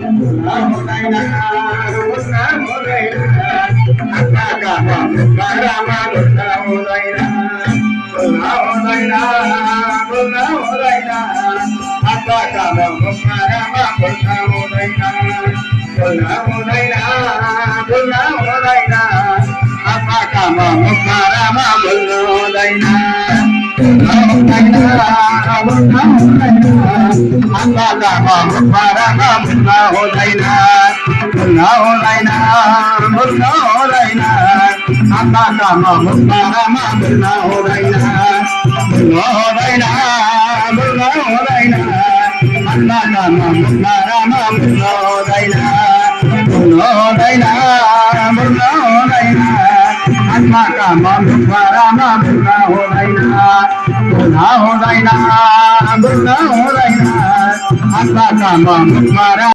हुँदैन रुन्न हुँदैन आँखामा मुखमा बोल्न हुँदैन बोल्न हुँदैन बोल्न हुँदैन आँखामा मुखमा बोल्न हुँदैन बोल्न हुँदैन बोल्न हुँदैन आँखामा मुखमा बोल्न हुँदैन बोल्न हुँदैन आँखामा मुखमा बोल्न हुँदैन बोल्न हुँदैन बोल्न हुँदैन आँखामा मुखमा बोल्न हुँदैन बोल्न हुँदैन बोल्न हुँदैन आँखामा मुखमा बोल्न हुँदैन बोल्न हुँदैन बोल्न हुँदैन आत्माकामा मुखमा बोल्न हुँदैन बोल्न हुँदैन बोल्न हुँदैन आत्माकामा मुखमा